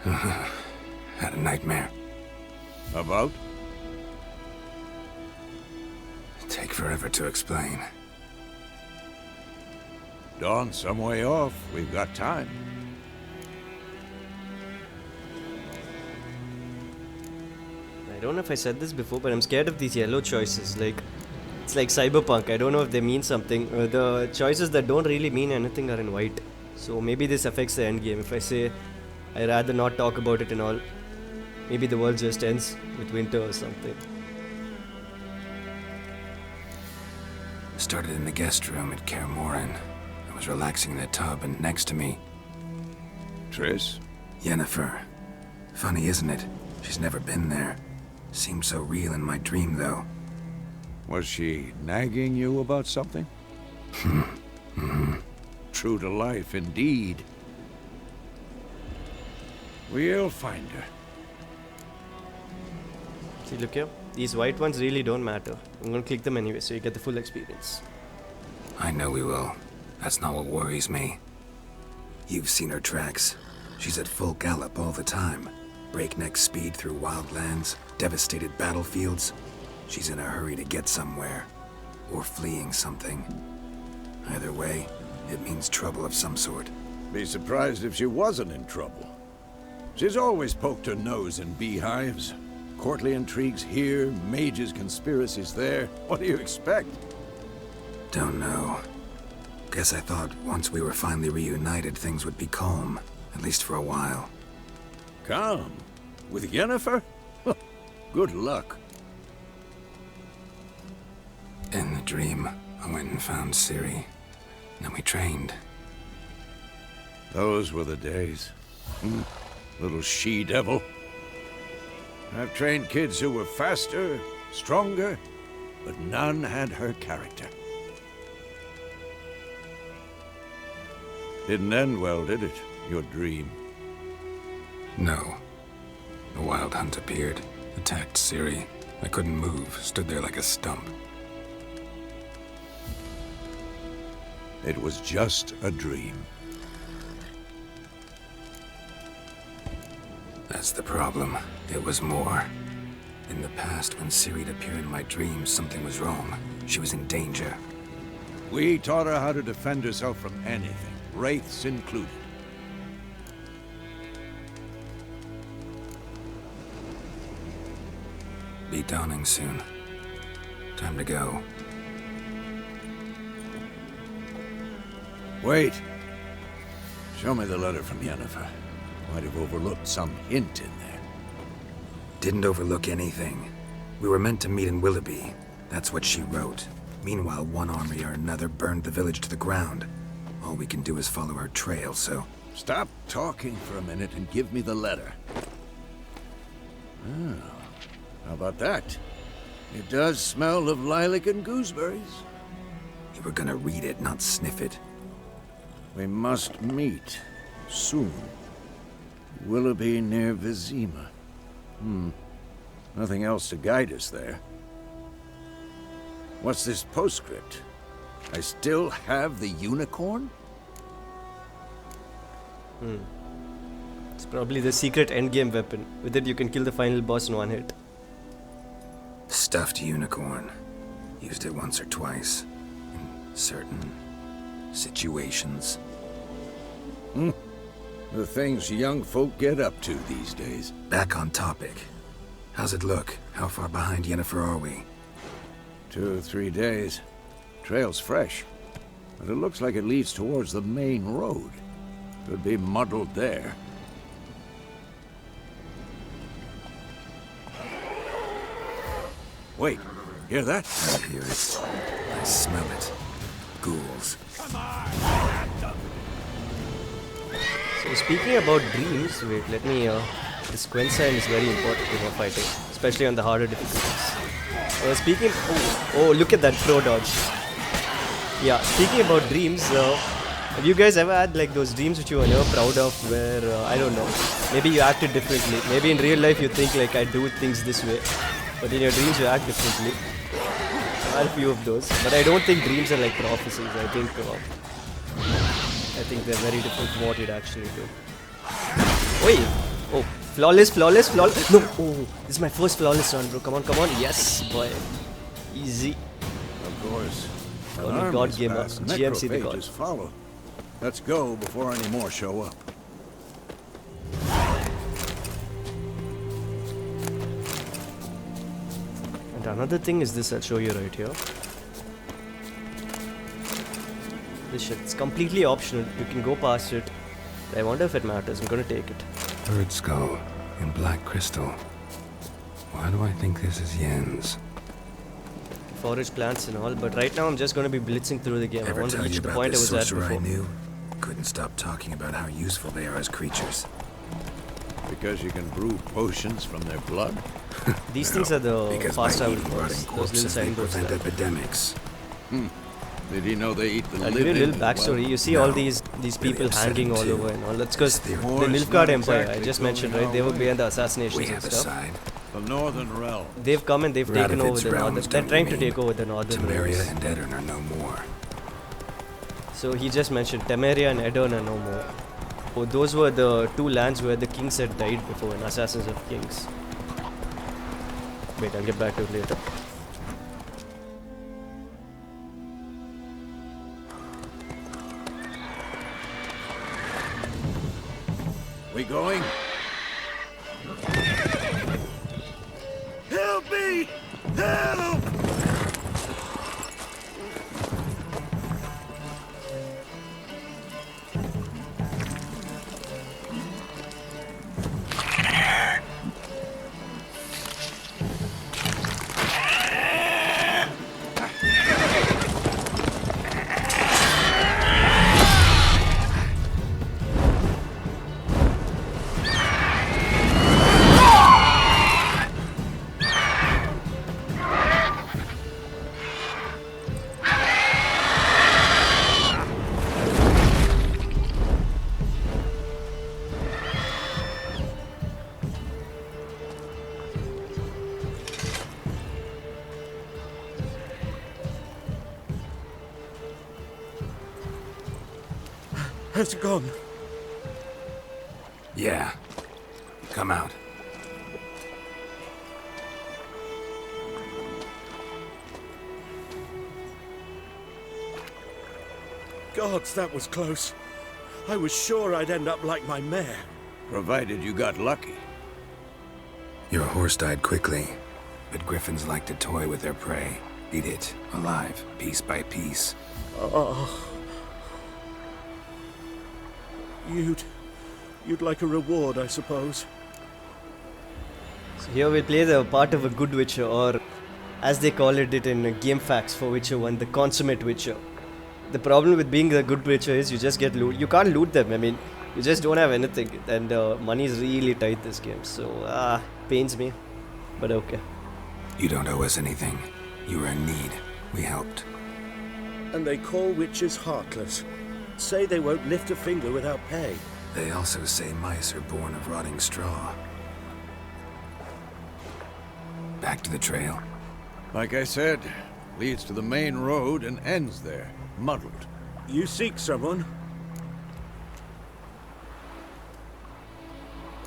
Had a nightmare. About? Take forever to explain. Dawn's some way off. We've got time. I don't know if I said this before, but I'm scared of these yellow choices. Like, it's like cyberpunk. I don't know if they mean something. The choices that don't really mean anything are in white. So maybe this affects the endgame. If I say I'd rather not talk about it and all, maybe the world just ends with winter or something. Started in the guest room at Kaer Morhen. I was relaxing in the tub, and next to me, Triss? Yennefer. Funny, isn't it? She's never been there. Seemed so real in my dream, though. Was she nagging you about something? True to life, indeed. We'll find her. See, look here. These white ones really don't matter. I'm gonna click them anyway, so you get the full experience. I know we will. That's not what worries me. You've seen her tracks. She's at full gallop all the time. Breakneck speed through wildlands, devastated battlefields. She's in a hurry to get somewhere. Or fleeing something. Either way, it means trouble of some sort. Be surprised if she wasn't in trouble. She's always poked her nose in beehives. Courtly intrigues here, mages' conspiracies there. What do you expect? Don't know. Guess I thought once we were finally reunited, things would be calm. At least for a while. Calm? With Yennefer? Good luck. In the dream, I went and found Ciri. Then we trained. Those were the days. Little she-devil. I've trained kids who were faster, stronger, but none had her character. Didn't end well, did it? Your dream? No. A wild hunt appeared, attacked Ciri. I couldn't move, stood there like a stump. It was just a dream. That's the problem. It was more. In the past, when Ciri'd appear in my dreams, something was wrong. She was in danger. We taught her how to defend herself from anything, wraiths included. Be dawning soon. Time to go. Wait. Show me the letter from Yennefer. Might have overlooked some hint in there. Didn't overlook anything. We were meant to meet in Willoughby. That's what she wrote. Meanwhile, one army or another burned the village to the ground. All we can do is follow her trail, so... Stop talking for a minute and give me the letter. Oh, how about that? It does smell of lilac and gooseberries. You were gonna read it, not sniff it. We must meet. Soon. Willoughby near Vizima. Nothing else to guide us there. What's this postscript? I still have the unicorn? It's probably the secret endgame weapon. With it, you can kill the final boss in one hit. Stuffed unicorn. Used it once or twice. In certain... situations. The things young folk get up to these days. Back on topic. How's it look? How far behind Yennefer are we? 2 or 3 days. Trail's fresh. But it looks like it leads towards the main road. Could be muddled there. Wait, hear that? I hear it. I smell it. Ghouls. So speaking about dreams, wait, let me, this Quen sign is very important in fighting, especially on the harder difficulties. Speaking, oh, look at that pro dodge. Yeah, speaking about dreams, have you guys ever had like those dreams which you were never proud of where, I don't know, maybe you acted differently. Maybe in real life you think like I do things this way, but in your dreams you act differently. I had a few of those, but I don't think dreams are like prophecies. I think they're very different from what you'd actually do. Wait, Oh, flawless. No, oh, this is my first flawless run, bro. Come on. Yes, boy. Easy. Of course. Call me God Gamer. GMC the God. Follow. Let's go before any more show up. And another thing is this, I'll show you right here. This shit, it's completely optional. You can go past it. I wonder if it matters. I'm gonna take it. Bird skull in black crystal. Why do I think this is Yen's? Forage plants and all, but right now I'm just gonna be blitzing through the game. I Ever want to tell reach you the about point I this was at sorcerer I before. knew? Couldn't stop talking about how useful they are as creatures. Because you can brew potions from their blood? These things are the Because fast by travel eating birds. rotting Those little corpses, they signboards prevent there. epidemics. Did he know they eat the I'll living? give you a little as well? backstory. You see No. all these people upsetting hanging all too. over and all. That's because the War's Nilfgaard not Empire, I exactly just going mentioned, right? our They were way. behind the We assassinations and have a stuff. side. The Northern Realm. They've come and they've taken over Radovid's the northern. realms, They're don't trying you to mean? take over the northern realms. Temeria and Edirn are no more. So he just mentioned Temeria and Edirn are no more. Oh, those were the two lands where the kings had died before in Assassins of Kings. Wait, I'll get back to it later. We going? Help me! Help! Has it gone? Yeah. Come out. Gods, that was close. I was sure I'd end up like my mare. Provided you got lucky. Your horse died quickly, but griffins like to toy with their prey. Eat it, alive, piece by piece. Oh. You'd like a reward, I suppose. So here we'll play the part of a good Witcher, or as they call it in Game Facts for Witcher 1, the consummate Witcher. The problem with being a good Witcher is you just get loot. You can't loot them. I mean, you just don't have anything, and money is really tight this game. So pains me, but okay. You don't owe us anything. You were in need. We helped. And they call witches heartless. Say they won't lift a finger without pay. They also say mice are born of rotting straw. Back to the trail. Like I said, leads to the main road and ends there, muddled. You seek someone?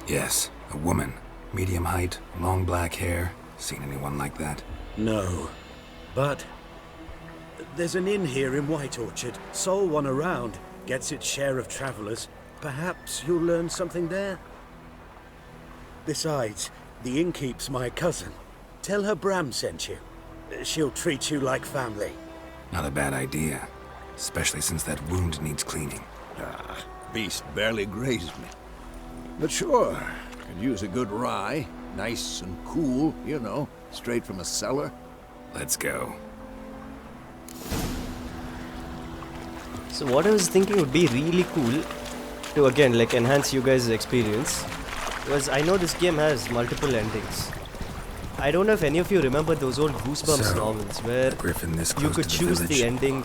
Yes, a woman. Medium height, long black hair. Seen anyone like that? No. But there's an inn here in White Orchard. Sole one around. Gets its share of travelers. Perhaps you'll learn something there. Besides, the innkeep's my cousin. Tell her Bram sent you. She'll treat you like family. Not a bad idea. Especially since that wound needs cleaning. Beast barely grazed me. But sure, could use a good rye. Nice and cool, you know, straight from a cellar. Let's go. So what I was thinking would be really cool to again like enhance you guys' experience was I know this game has multiple endings. I don't know if any of you remember those old Goosebumps novels where Griffin this you close could to choose village. the ending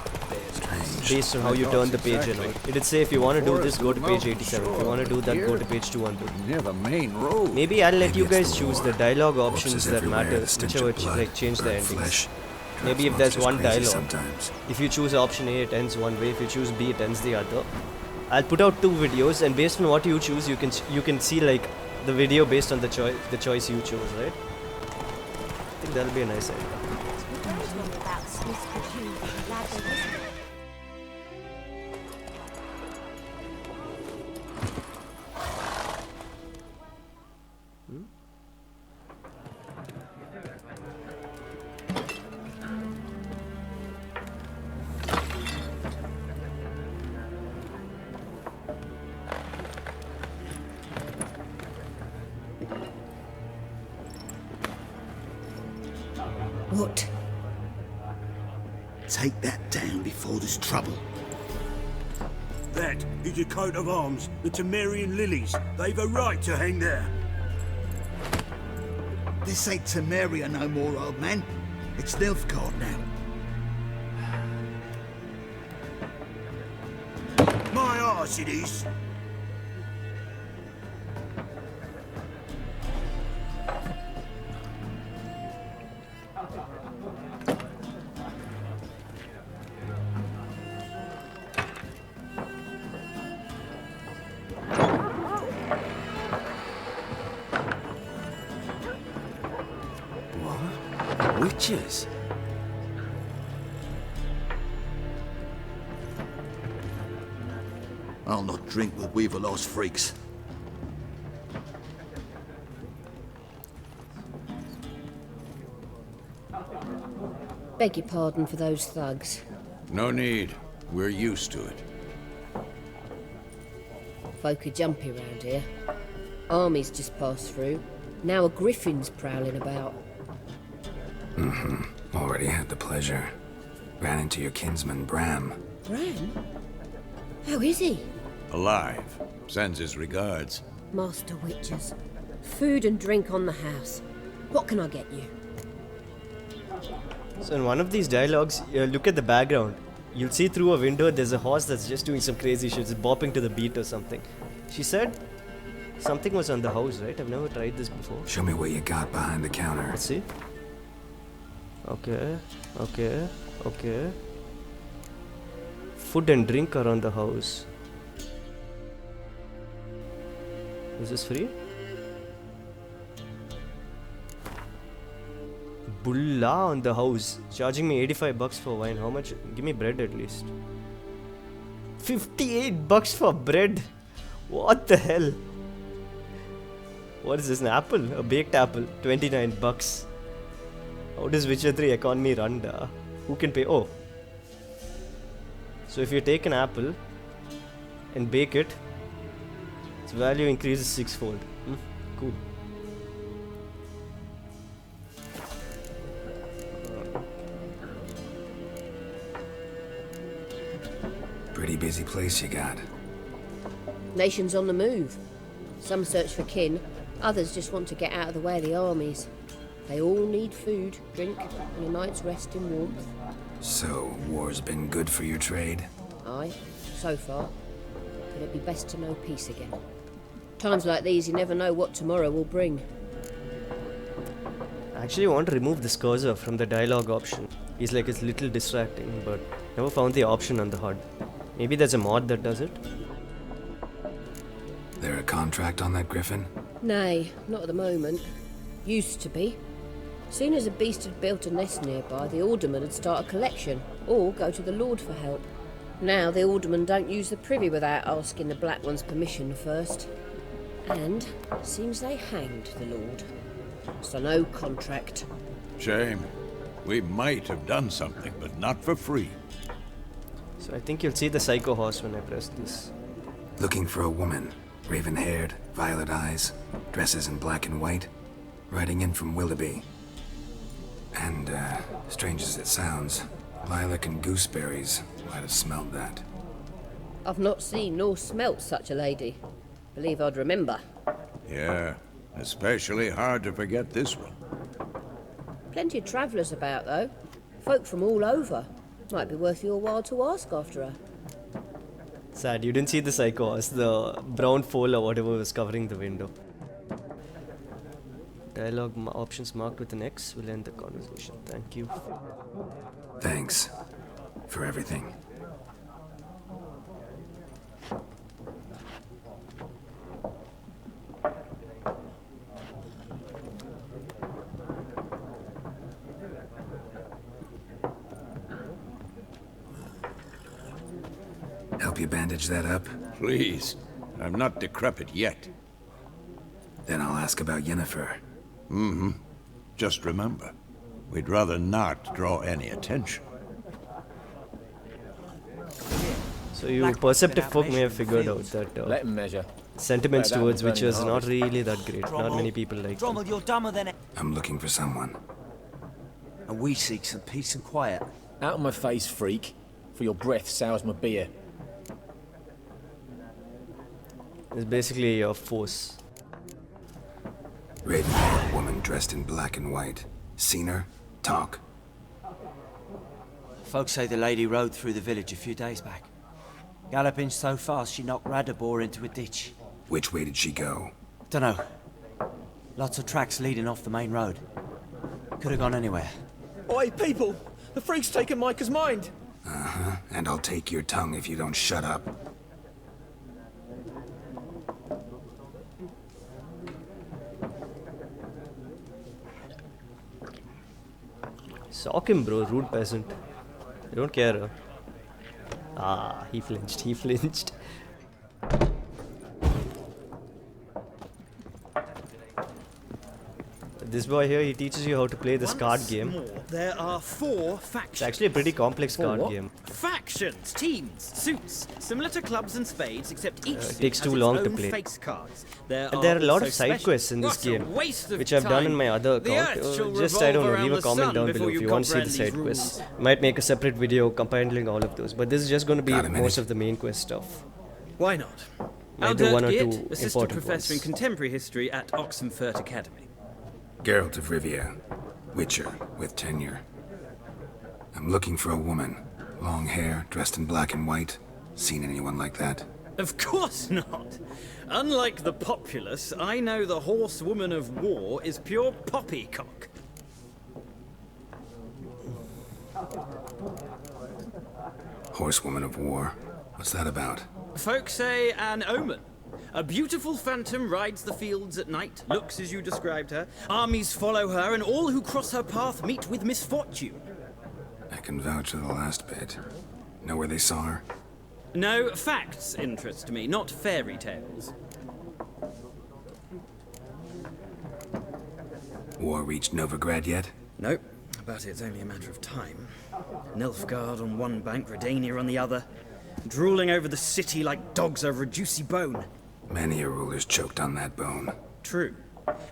Strange. based on how you turn the page and all. It'd say if you want to do this, go to page 87. If you want to do that, go to page 200. Near the main road. Maybe I'll let Maybe you it's guys the choose war. the dialogue options Corpses that everywhere, matter, the stench whichever of blood, change the burnt endings. flesh. Maybe if Drives there's monsters one crazy dialogue. sometimes. If you choose option A, it ends one way. If you choose B, it ends the other. I'll put out 2 videos, and based on what you choose, you can see like the video based on the choice you chose, right? I think that'll be a nice idea. What? Take that down before there's trouble. That is a coat of arms, the Temerian lilies. They've a right to hang there. This ain't Temeria no more, old man. It's Nilfgaard now. My arse it is. Witches? I'll not drink with Weaverlost freaks. Beg your pardon for those thugs. No need. We're used to it. Folk are jumpy round here. Armies just passed through. Now a Griffin's prowling about. Already had the pleasure. Ran into your kinsman, Bram. Bram? How is he? Alive. Sends his regards. Master Witches. Food and drink on the house. What can I get you? So in one of these dialogues, look at the background. You'll see through a window there's a horse that's just doing some crazy shit. It's bopping to the beat or something. She said something was on the house, right? I've never tried this before. Show me what you got behind the counter. Let's see. Okay. Food and drink are on the house. Is this free? Bulla on the house. Charging me $85 for wine. How much? Give me bread at least. $58 for bread. What the hell? What is this? An apple? A baked apple. $29. How does Witcher 3 economy run? Who can pay? Oh. So if you take an apple and bake it, its value increases 6-fold. Cool. Pretty busy place you got. Nations on the move. Some search for kin, others just want to get out of the way of the armies. They all need food, drink, and a night's rest in warmth. So, war's been good for your trade? Aye, so far. But it'd be best to know peace again. Times like these, you never know what tomorrow will bring. I actually want to remove this cursor from the dialogue option. It's like it's little distracting, but never found the option on the HUD. Maybe there's a mod that does it? There a contract on that Griffin? Nay, not at the moment. Used to be. Soon as a beast had built a nest nearby, the alderman would start a collection, or go to the Lord for help. Now the aldermen don't use the privy without asking the Black One's permission first. And seems they hanged the Lord. So no contract. Shame. We might have done something, but not for free. So I think you'll see the psycho horse when I press this. Looking for a woman. Raven-haired, violet eyes, dresses in black and white. Riding in from Willoughby. And, strange as it sounds, lilac and gooseberries might have smelled that. I've not seen nor smelt such a lady. Believe I'd remember. Yeah, especially hard to forget this one. Plenty of travellers about, though. Folk from all over. Might be worth your while to ask after her. Sad, you didn't see the psycho horse. The brown foal or whatever was covering the window. Dialogue options marked with an X will end the conversation. Thank you. Thanks. For everything. you bandage that up? Please. I'm not decrepit yet. Then I'll ask about Yennefer. Just remember, we'd rather not draw any attention. So you perceptive folk may have figured out that Let him measure. sentiments Better towards than witches burning not harvest. really that great. Not many people like them. Drommel, you're dumber than... I'm looking for someone. And we seek some peace and quiet. Out of my face, freak. For your breath sours my beer. It's basically a force. Raven-haired woman dressed in black and white. Seen her? Talk. Folks say the lady rode through the village a few days back. Galloping so fast she knocked Radabor into a ditch. Which way did she go? Dunno. Lots of tracks leading off the main road. Could have gone anywhere. Oi, people! The freak's taken Micah's mind! Uh-huh. And I'll take your tongue if you don't shut up. Sock him, bro, rude peasant. You don't care, huh? Ah, he flinched, he flinched. This boy here, he teaches you how to play this card game. More, there are 4 It's factions. actually a pretty complex card game. Factions, teams, suits, similar to clubs and spades, except each It suit takes has too its long to own play. face cards. And there are a lot also of side special- quests in this What a game, waste of which I've done in time. my other The account. earth shall Just, I don't know, revolve leave a around the comment sun down before below if you want to see the comprehend side these quests. rules. Might make a separate video compiling all of those, but this is just going to be Got a minute? most of the main quest stuff. Why not? Might do one or Albert two Gitt, assistant important professor in ones. contemporary history at Oxenfurt Academy. Geralt of Rivia. Witcher with tenure. I'm looking for a woman. Long hair, dressed in black and white. Seen anyone like that? Of course not. Unlike the populace, I know the horsewoman of war is pure poppycock. Horsewoman of war. What's that about? Folk say an omen. A beautiful phantom rides the fields at night, looks as you described her. Armies follow her, and all who cross her path meet with misfortune. I can vouch for the last bit. Know where they saw her? No, facts interest me, not fairy tales. War reached Novigrad yet? Nope, but it's only a matter of time. Nilfgaard on one bank, Redania on the other. Drooling over the city like dogs over a juicy bone. Many a ruler's choked on that bone. True.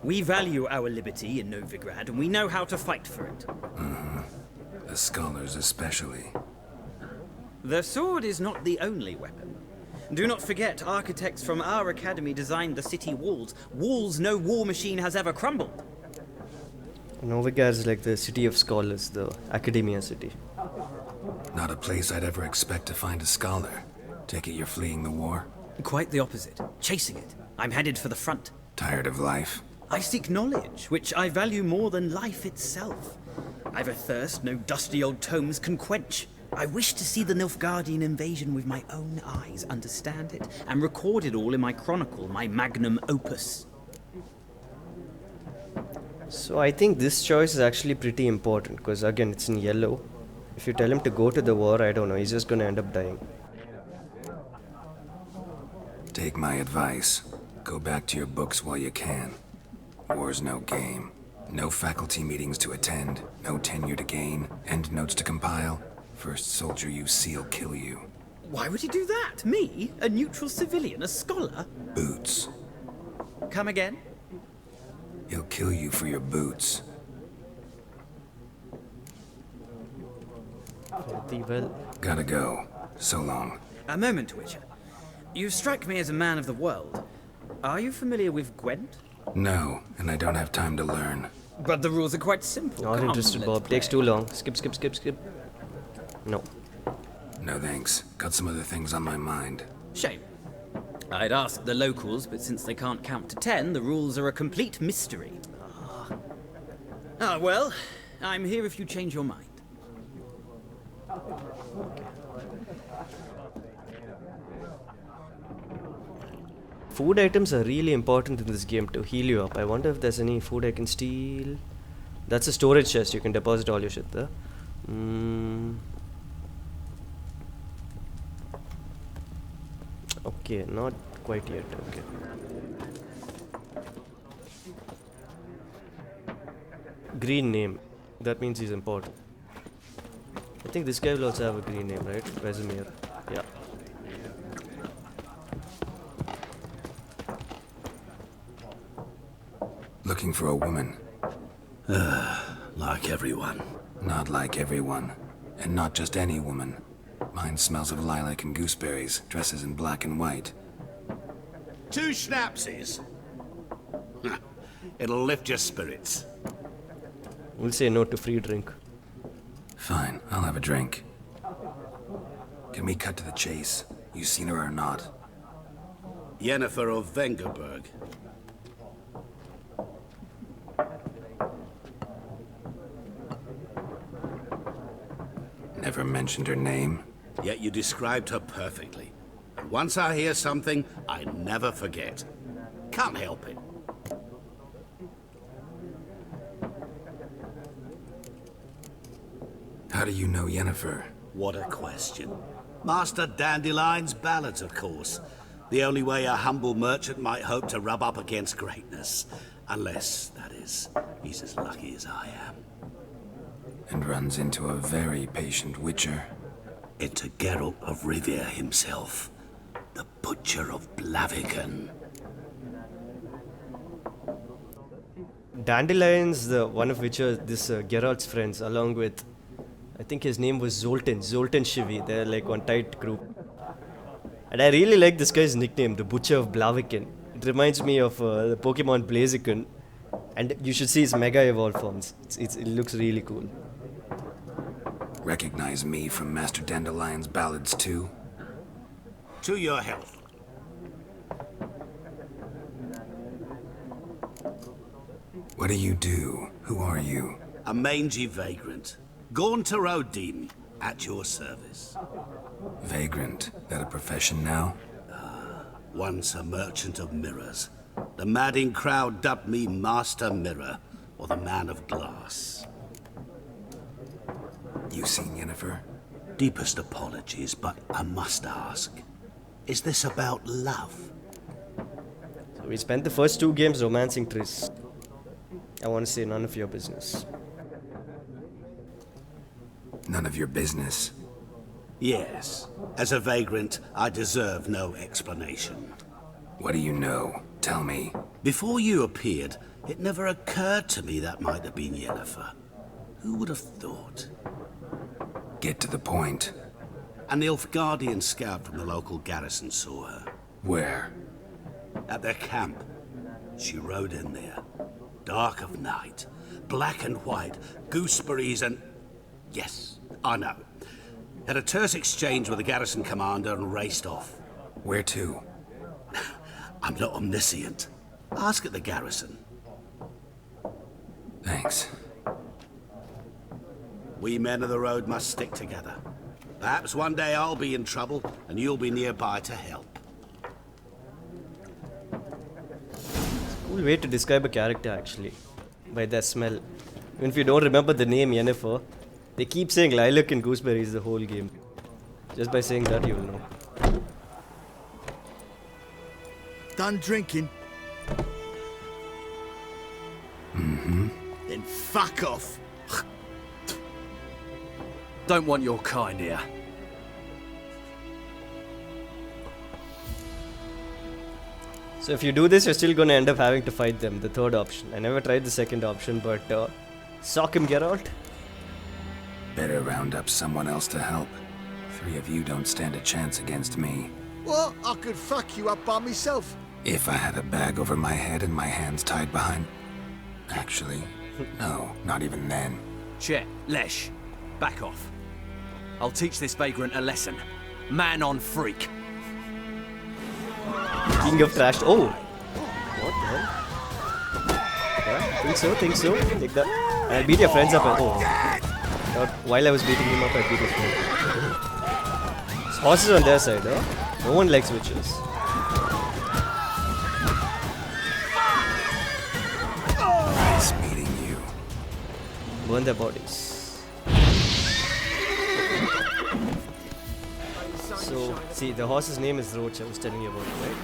We value our liberty in Novigrad, and we know how to fight for it. The scholars especially. The sword is not the only weapon. Do not forget, architects from our academy designed the city walls. Walls no war machine has ever crumbled. Novigrad is like the city of scholars, the academia city. Not a place I'd ever expect to find a scholar. Take it you're fleeing the war? Quite the opposite. Chasing it. I'm headed for the front. Tired of life? I seek knowledge, which I value more than life itself. I've a thirst no dusty old tomes can quench. I wish to see the Nilfgaardian invasion with my own eyes, understand it, and record it all in my chronicle, my magnum opus. So I think this choice is actually pretty important, because again, it's in yellow. If you tell him to go to the war, I don't know, he's just gonna end up dying. Take my advice. Go back to your books while you can. War's no game. No faculty meetings to attend, no tenure to gain, end notes to compile. First soldier you see'll kill you. Why would he do that? Me? A neutral civilian? A scholar? Boots. Come again? He'll kill you for your boots. Pretty well. Gotta go. So long. A moment, Witcher. You strike me as a man of the world. Are you familiar with Gwent? No, and I don't have time to learn. But the rules are quite simple. Not Come, interested, let's Bob. play. Takes too long. Skip, skip, skip, skip. No. No thanks. Got some other things on my mind. Shame. I'd ask the locals, but since they can't count to 10, the rules are a complete mystery. Ah, well, I'm here if you change your mind. Food items are really important in this game to heal you up. I wonder if there's any food I can steal. That's a storage chest. You can deposit all your shit there. Okay, not quite yet. Okay. Green name. That means he's important. I think this guy will also have a green name, right? Vesemir. Yeah. Looking for a woman. Like everyone. Not like everyone. And not just any woman. Mine smells of lilac and gooseberries, dresses in black and white. 2 schnapsies. It'll lift your spirits. We'll say no to free drink. Fine, I'll have a drink. Can we cut to the chase? You seen her or not? Yennefer of Vengerberg. Never mentioned her name. Yet you described her perfectly. And once I hear something, I never forget. Can't help it. How do you know Yennefer? What a question. Master Dandelion's ballads, of course. The only way a humble merchant might hope to rub up against greatness. Unless, that is, he's as lucky as I am. And runs into a very patient witcher. Into Geralt of Rivia himself. The Butcher of Blaviken. Dandelion's the one of which are this Geralt's friends, along with, I think his name was Zoltan Shivi. They're like one tight group. And I really like this guy's nickname, the Butcher of Blaviken. It reminds me of the Pokemon Blaziken. And you should see his Mega Evolved forms. It looks really cool. Recognize me from Master Dandelion's ballads too? To your health. What do you do? Who are you? A mangy vagrant. Gaunter Odin, at your service. Vagrant. That a profession now? Once a merchant of mirrors. The madding crowd dubbed me Master Mirror, or the Man of Glass. You seen Yennefer? Deepest apologies, but I must ask. Is this about love? So we spent the first 2 games romancing Triss. I want to say none of your business. None of your business. Yes. As a vagrant, I deserve no explanation. What do you know? Tell me. Before you appeared, it never occurred to me that might have been Yennefer. Who would have thought? Get to the point. An Nilfgaardian scout from the local garrison saw her. Where? At their camp. She rode in there. Dark of night. Black and white. Gooseberries and... Yes, I know. Had a terse exchange with the garrison commander and raced off. Where to? I'm not omniscient. Ask at the garrison. Thanks. We men of the road must stick together. Perhaps one day I'll be in trouble and you'll be nearby to help. Cool way to describe a character actually, by their smell. Even if you don't remember the name Yennefer, they keep saying lilac and gooseberries the whole game. Just by saying that, you'll know. Done drinking? Mm-hmm. Then fuck off. Don't want your kind here. So if you do this, you're still gonna end up having to fight them, the third option. I never tried the second option, but sock him, Geralt. Better round up someone else to help. 3 of you don't stand a chance against me. What? I could fuck you up by myself. If I had a bag over my head and my hands tied behind... Actually, no, not even then. Chet, Lesh, back off. I'll teach this vagrant a lesson. Man on freak. King of Trash. Oh! What the hell? Yeah, think so. Take that. And I'll beat your friends up. While I was beating him up, I beat his friend. There's horses on their side, huh? No one likes witches. Nice meeting you. Burn their bodies. So So, see, the horse's name is Roach, I was telling you about it, right?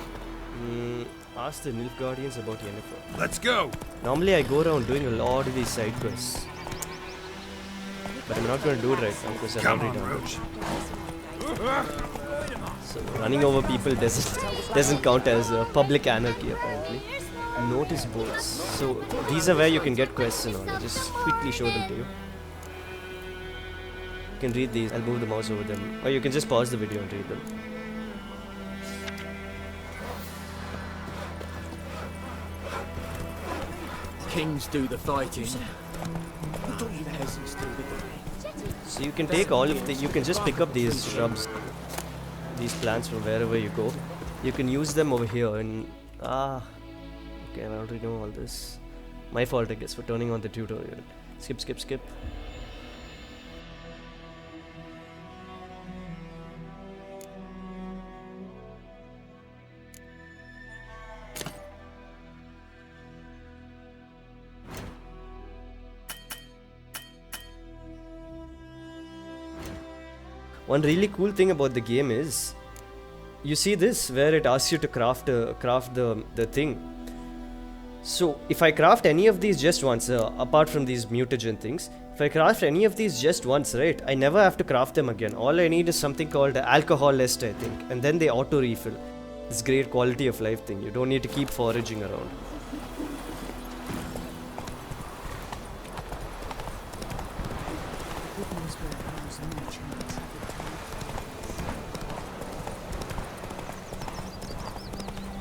Ask the Nilfgaardians about Yennefer. Let's go! Normally I go around doing a lot of these side quests. But I'm not going to do it right now because I've already done it. So running over people doesn't count as public anarchy apparently. Notice boards. So these are where you can get quests and all. I'll just quickly show them to you. You can read these. I'll move the mouse over them. Or you can just pause the video and read them. Kings do the fighting. So you can take all of the, you can just pick up these shrubs, these plants from wherever you go. You can use them over here and, okay, I already know all this. My fault I guess for turning on the tutorial. Skip, skip, skip. One really cool thing about the game is, you see this where it asks you to craft the thing. So if I craft any of these just once, apart from these mutagen things, if I craft any of these just once, right, I never have to craft them again. All I need is something called alcohol list, I think, and then they auto refill. This great quality of life thing. You don't need to keep foraging around.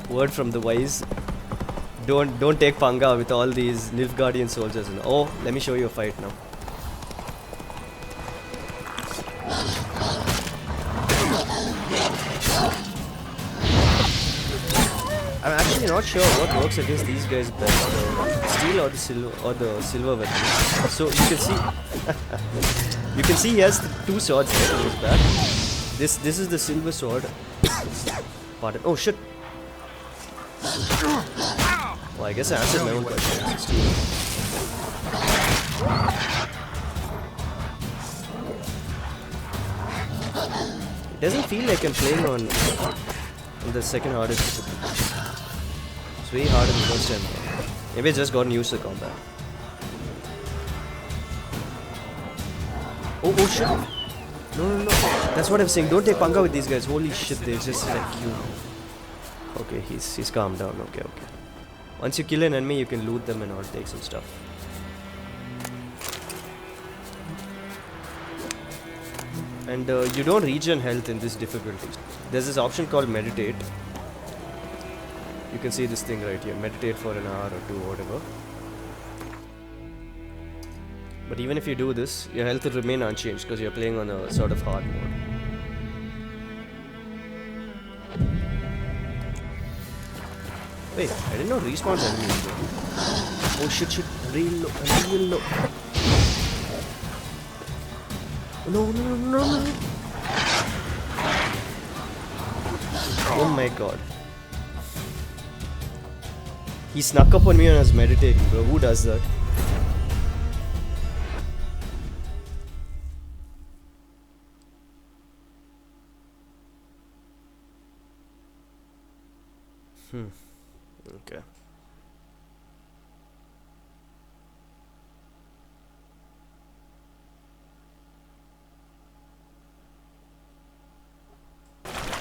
Word from the wise. Don't take panga with all these Nilfgaardian soldiers. Oh, let me show you a fight now. I'm actually not sure what works against these guys best, the steel or the silver weapon. So you can see, you can see he has two swords right on his back. This is the silver sword. Pardon. Oh shit. Well, I guess I answered my own question. It doesn't feel like I'm playing on the second hardest difficulty. It's way harder than the first time. Maybe I've just gotten used to combat. Oh shit! No. That's what I'm saying. Don't take panga with these guys. Holy shit, they're just like you. Okay, he's calmed down. Okay. Once you kill an enemy, you can loot them and all, take some stuff. And you don't regen health in this difficulty. There's this option called meditate. You can see this thing right here. Meditate for an hour or two or whatever. But even if you do this, your health will remain unchanged because you're playing on a sort of hard mode. Wait, I didn't know respawns enemies though. Oh shit, real low. No. Oh my god. He snuck up on me when I was meditating, bro. Who does that? Okay.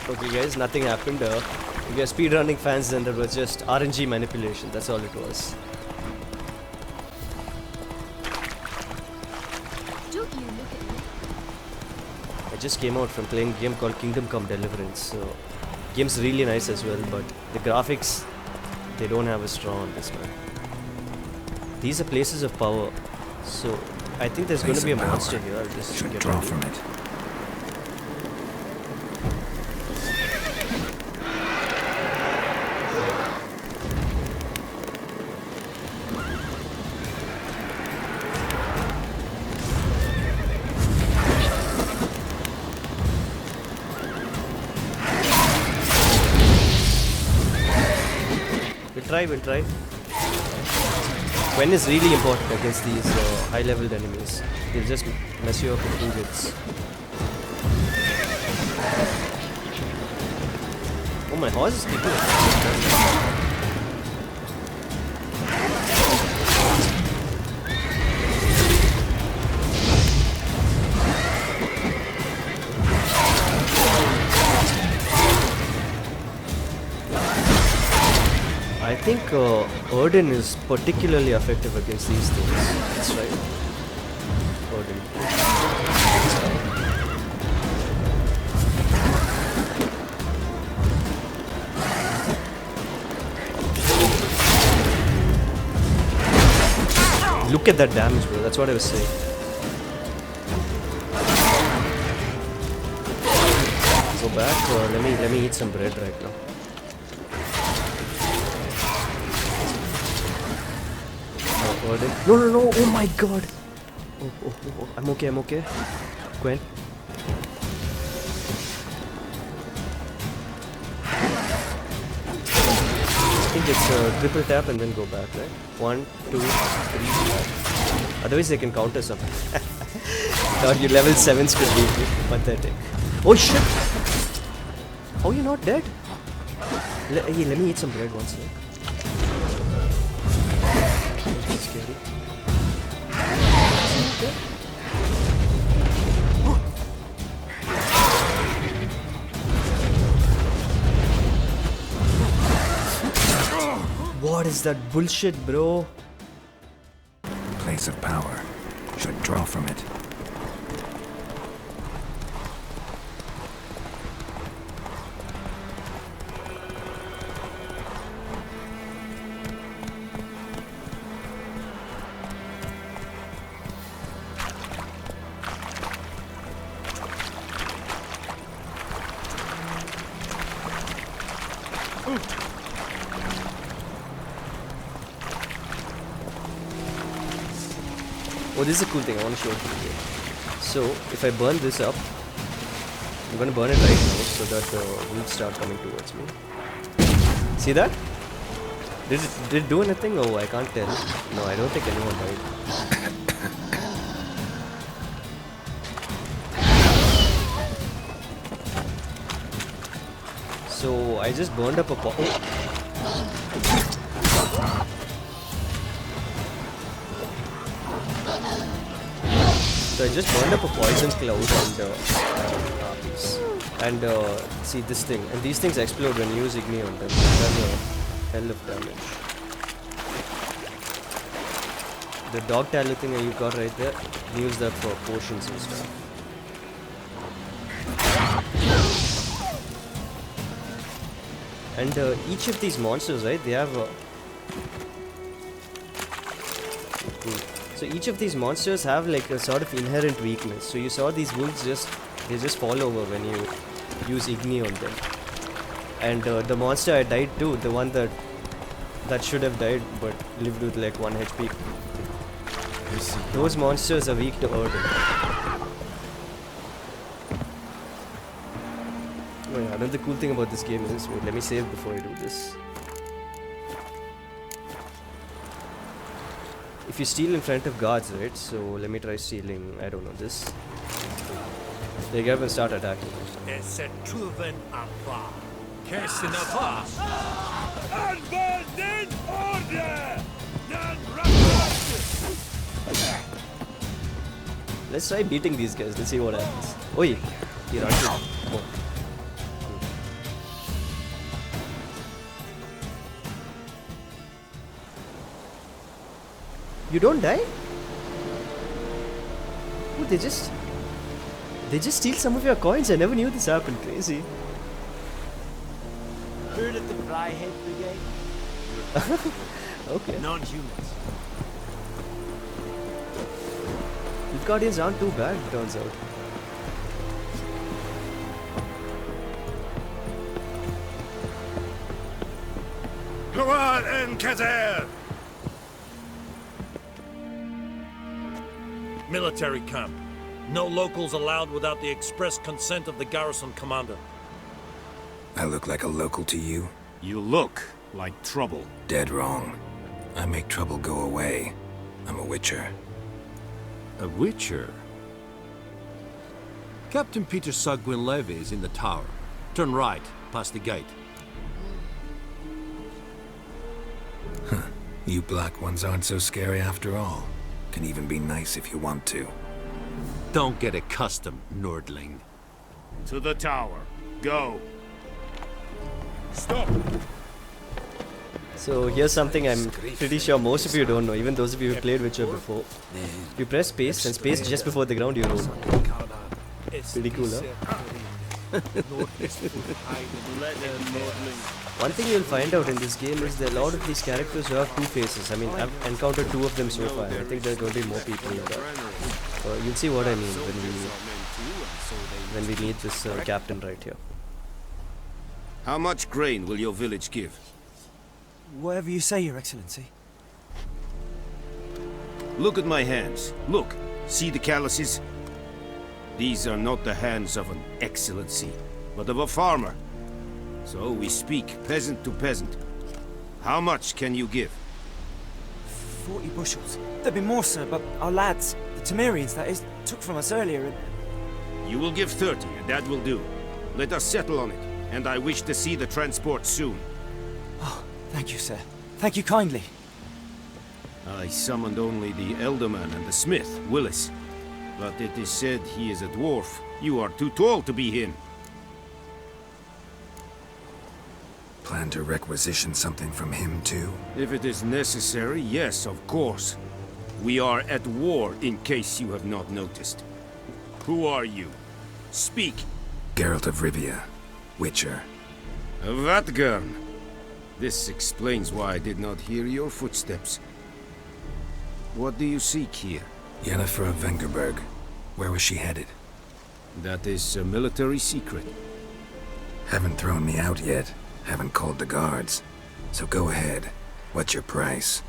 Okay guys, nothing happened. If you're speedrunning fans, then that was just RNG manipulation. That's all it was. Don't you look at me. I just came out from playing a game called Kingdom Come Deliverance. So, game's really nice as well, but the graphics, they don't have a straw on this, man. These are places of power. So, I think there's going to be a monster here. I'll just get draw from it. We'll try. When is really important against these high-leveled enemies. They'll just mess you up with 2 hits. Oh, my horse is kicking. I think Odin is particularly effective against these things. That's right. Odin. Look at that damage, bro. That's what I was saying. Go back. Let me eat some bread right now. No. Oh my god. Oh. I'm okay. Gwen. I think it's triple tap and then go back, right? 1, 2, 3, 4. Otherwise they can counter something. Thought you level 7s could be pathetic. Oh shit! Oh, you're not dead? Let me eat some bread once. Scary. What is that bullshit, bro? Place of power. Should draw from it. Oh, this is a cool thing. I want to show it to you. So, if I burn this up, I'm going to burn it right now so that the wolves start coming towards me. See that? Did it do anything? Oh, I can't tell. No, I don't think anyone died. So, I just burned up a pot. So I just burned up a poison cloud and see this thing, and these things explode when you use Igni on them. That's a hell of damage. The dog tallow thing that you got right there, use that for potions and stuff. And each of these monsters, right, they have so each of these monsters have like a sort of inherent weakness. So you saw these wolves they just fall over when you use Igni on them. And the monster I died to, the one that should have died but lived with like 1 HP. Those monsters are weak to Odin. Oh yeah, another cool thing about this game is, wait, let me save before I do this. If you steal in front of guards, right? So let me try stealing, I don't know, this. They get up and start attacking. Let's try beating these guys, let's see what happens. Oi! He runs in. Oh. You don't die? Oh, they just steal some of your coins. I never knew this happened. Crazy. Heard of the Fryhead Brigade? Okay. Non-humans. These guardians aren't too bad, it turns out. Hurrah and Kazer! Military camp. No locals allowed without the express consent of the garrison commander. I look like a local to you? You look like trouble. Dead wrong. I make trouble go away. I'm a witcher. A witcher? Captain Peter Sagwin Levy is in the tower. Turn right, past the gate. You black ones aren't so scary after all. Can even be nice if you want to. Don't get accustomed, Nordling. To the tower. Go. Stop! So here's something I'm pretty sure most of you don't know, even those of you who played Witcher before. You press space, and space just before the ground you roll. Pretty cool, huh? One thing you'll find out in this game is that a lot of these characters have two faces. I mean, I've encountered two of them so far. I think there are going to be more people like that. You'll see what I mean when we meet this captain right here. How much grain will your village give? Whatever you say, Your Excellency. Look at my hands. Look. See the calluses? These are not the hands of an excellency, but of a farmer. So we speak peasant to peasant. How much can you give? 40 bushels. There'd be more, sir, but our lads, the Temerians, that is, took from us earlier and... You will give 30, and that will do. Let us settle on it, and I wish to see the transport soon. Oh, thank you, sir. Thank you kindly. I summoned only the Elderman and the smith, Willis. But it is said he is a dwarf. You are too tall to be him. Plan to requisition something from him too? If it is necessary, yes, of course. We are at war, in case you have not noticed. Who are you? Speak. Geralt of Rivia, Witcher. Vatgern. This explains why I did not hear your footsteps. What do you seek here? Yennefer of Vengerberg. Where was she headed? That is a military secret. Haven't thrown me out yet. Haven't called the guards. So go ahead. What's your price?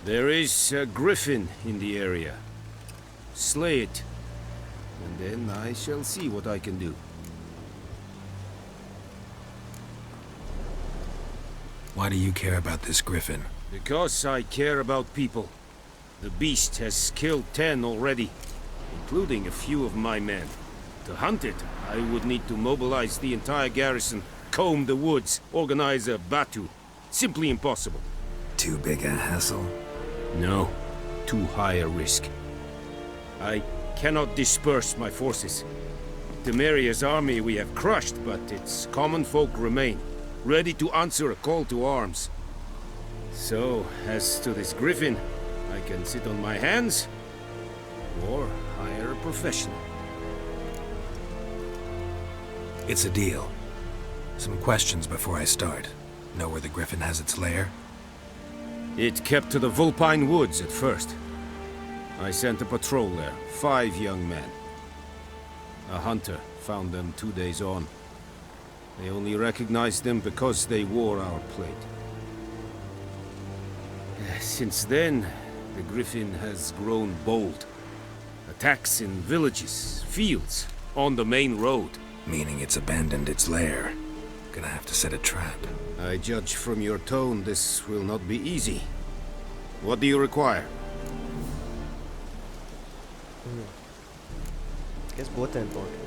There is a Griffin in the area. Slay it. And then I shall see what I can do. Why do you care about this Griffin? Because I care about people. The beast has killed 10 already, including a few of my men. To hunt it, I would need to mobilize the entire garrison, comb the woods, organize a batu. Simply impossible. Too big a hassle? No, too high a risk. I cannot disperse my forces. Temeria's army we have crushed, but its common folk remain, ready to answer a call to arms. So, as to this Griffin, I can sit on my hands, or hire a professional. It's a deal. Some questions before I start. Know where the Griffin has its lair? It kept to the Vulpine Woods at first. I sent a patrol there, 5 young men. A hunter found them 2 days on. They only recognized them because they wore our plate. Since then, the Griffin has grown bold. Attacks in villages, fields, on the main road. Meaning it's abandoned its lair. Gonna have to set a trap. I judge from your tone this will not be easy. What do you require? Guess both are important.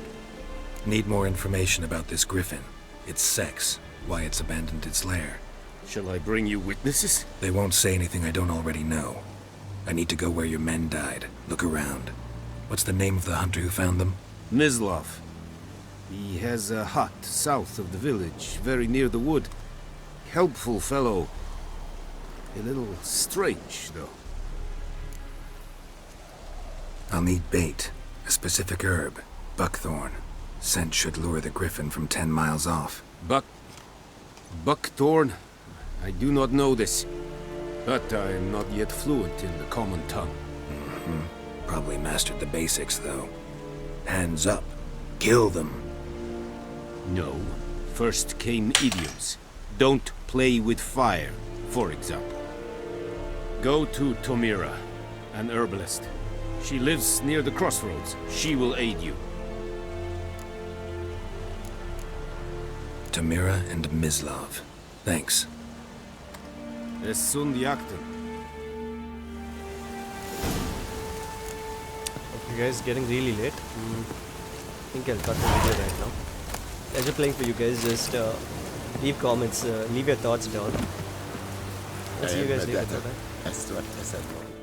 Need more information about this Griffin. Its sex, why it's abandoned its lair. Shall I bring you witnesses? They won't say anything I don't already know. I need to go where your men died. Look around. What's the name of the hunter who found them? Mislav. He has a hut south of the village, very near the wood. Helpful fellow. A little strange, though. I'll need bait. A specific herb. Buckthorn. Scent should lure the Griffin from 10 miles off. Buckthorn? I do not know this. But I am not yet fluent in the common tongue. Probably mastered the basics, though. Hands up. Kill them. No. First came idioms. Don't play with fire, for example. Go to Tomira, an herbalist. She lives near the crossroads. She will aid you. Tomira and Mislav. Thanks. Es sunt jakten. Okay guys, getting really late. I think I'll cut the video right now. Pleasure playing for you guys. Just leave comments, leave your thoughts down. I'll see you guys later. Bye-bye.